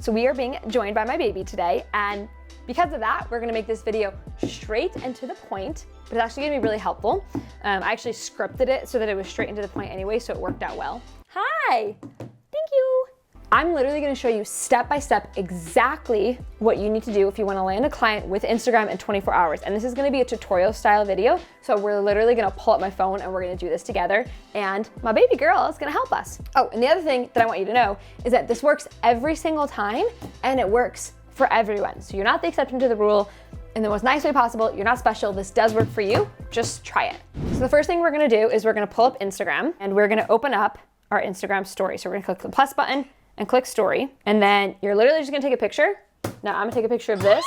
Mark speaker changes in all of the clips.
Speaker 1: So we are being joined by my baby today, and because of that, we're gonna make this video straight and to the point, but it's actually gonna be really helpful. I actually scripted it so that it was straight and to the point anyway, so it worked out well. Hi, thank you. I'm literally gonna show you step by step exactly what you need to do if you wanna land a client with Instagram in 24 hours. And this is gonna be a tutorial style video. So we're literally gonna pull up my phone and we're gonna do this together. And my baby girl is gonna help us. Oh, and the other thing that I want you to know is that this works every single time and it works for everyone. So you're not the exception to the rule. In the most nice way possible, you're not special. This does work for you, just try it. So the first thing we're gonna do is we're gonna pull up Instagram and we're gonna open up our Instagram story. So we're gonna click the plus button and click story. And then you're literally just gonna take a picture. Now I'm gonna take a picture of this.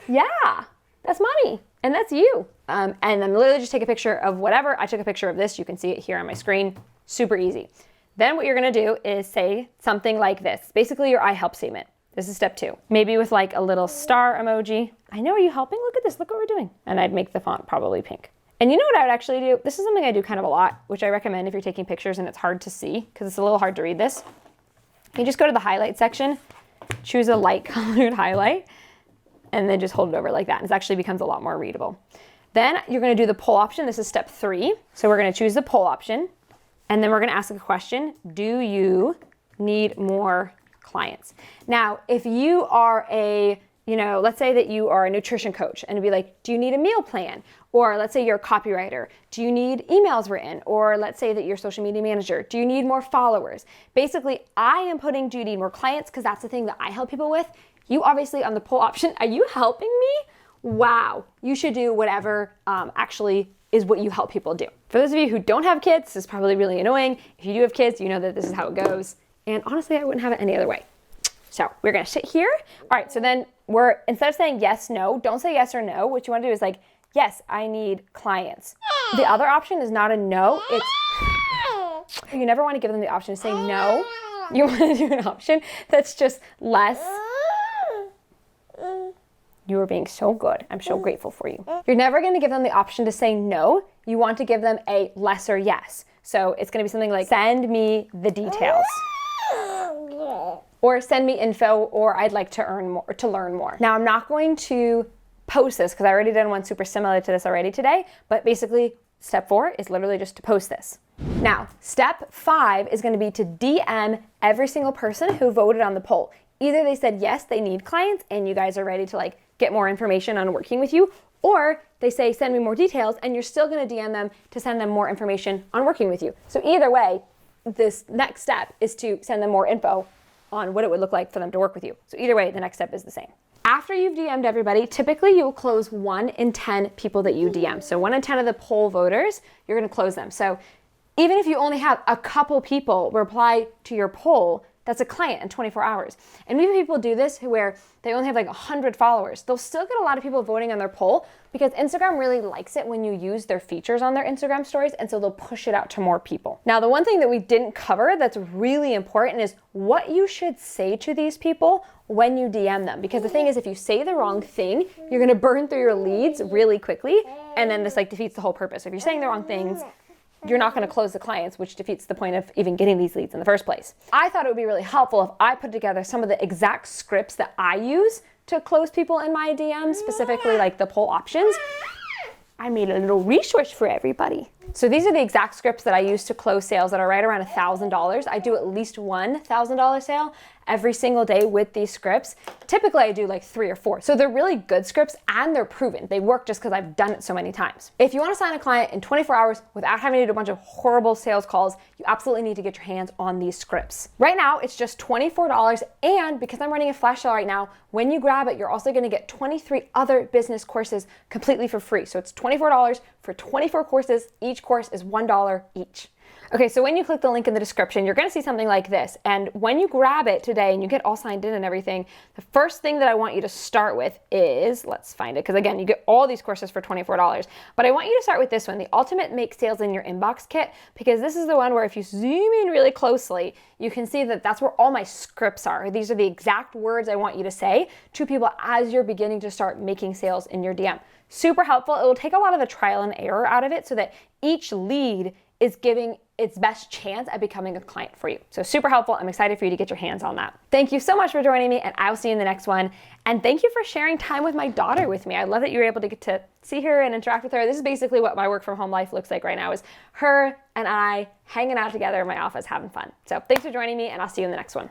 Speaker 1: Yeah, that's mommy, and that's you. And then literally just take a picture of whatever. I took a picture of this. You can see it here on my screen. Super easy. Then what you're gonna do is say something like this. Basically your I help statement. This is step 2. Maybe with like a little star emoji. I know, are you helping? Look at this, look what we're doing. And I'd make the font probably pink. And you know what I would actually do? This is something I do kind of a lot, which I recommend if you're taking pictures and it's hard to see, because it's a little hard to read this. You just go to the highlight section, choose a light colored highlight, and then just hold it over like that. And it actually becomes a lot more readable. Then you're gonna do the poll option. This is step 3. So we're gonna choose the poll option, and then we're gonna ask a question. Do you need more clients? Now, if you are let's say that you are a nutrition coach and it'd be like, do you need a meal plan? Or let's say you're a copywriter, do you need emails written? Or let's say that you're a social media manager, do you need more followers? Basically, I am putting, do you need more clients? Because that's the thing that I help people with. You obviously on the poll option, are you helping me? Wow, you should do whatever actually is what you help people do. For those of you who don't have kids, this is probably really annoying. If you do have kids, you know that this is how it goes. And honestly, I wouldn't have it any other way. So we're gonna sit here. All right, so then instead of saying yes, no, don't say yes or no. What you wanna do is like, yes, I need clients. The other option is not a no, you never wanna give them the option to say no. You wanna do an option that's just less. You are being so good. I'm so grateful for you. You're never gonna give them the option to say no. You want to give them a lesser yes. So it's gonna be something like, send me the details. Or send me info, or I'd like to learn more. Now I'm not going to post this because I already done one super similar to this already today, but basically step 4 is literally just to post this. Now, step 5 is gonna be to DM every single person who voted on the poll. Either they said yes, they need clients and you guys are ready to like get more information on working with you, or they say send me more details and you're still gonna DM them to send them more information on working with you. So either way, this next step is to send them more info on what it would look like for them to work with you. So either way, the next step is the same. After you've DM'd everybody, typically you'll close 1 in 10 people that you DM. So 1 in 10 of the poll voters, you're gonna close them. So even if you only have a couple people reply to your poll, that's a client in 24 hours. And even people do this where they only have like 100 followers. They'll still get a lot of people voting on their poll because Instagram really likes it when you use their features on their Instagram stories, and so they'll push it out to more people. Now, the one thing that we didn't cover that's really important is what you should say to these people when you DM them. Because the thing is, if you say the wrong thing, you're gonna burn through your leads really quickly, and then this like defeats the whole purpose. If you're saying the wrong things, you're not gonna close the clients, which defeats the point of even getting these leads in the first place. I thought it would be really helpful if I put together some of the exact scripts that I use to close people in my DMs, specifically like the poll options. I made a little resource for everybody. So these are the exact scripts that I use to close sales that are right around $1,000. I do at least one $1,000 sale every single day with these scripts. Typically I do like 3 or 4. So they're really good scripts and they're proven. They work just because I've done it so many times. If you want to sign a client in 24 hours without having to do a bunch of horrible sales calls, you absolutely need to get your hands on these scripts. Right now it's just $24, and because I'm running a flash sale right now, when you grab it, you're also going to get 23 other business courses completely for free. So it's $24 for 24 courses. Each course is $1 each. Okay, so when you click the link in the description, you're gonna see something like this. And when you grab it today and you get all signed in and everything, the first thing that I want you to start with is, let's find it, because again, you get all these courses for $24. But I want you to start with this one, the Ultimate Make Sales in Your Inbox Kit, because this is the one where if you zoom in really closely, you can see that that's where all my scripts are. These are the exact words I want you to say to people as you're beginning to start making sales in your DM. Super helpful. It will take a lot of the trial and error out of it so that each lead is giving its best chance at becoming a client for you. So super helpful. I'm excited for you to get your hands on that. Thank you so much for joining me, and I will see you in the next one. And thank you for sharing time with my daughter with me. I love that you were able to get to see her and interact with her. This is basically what my work from home life looks like right now, is her and I hanging out together in my office having fun. So thanks for joining me, and I'll see you in the next one.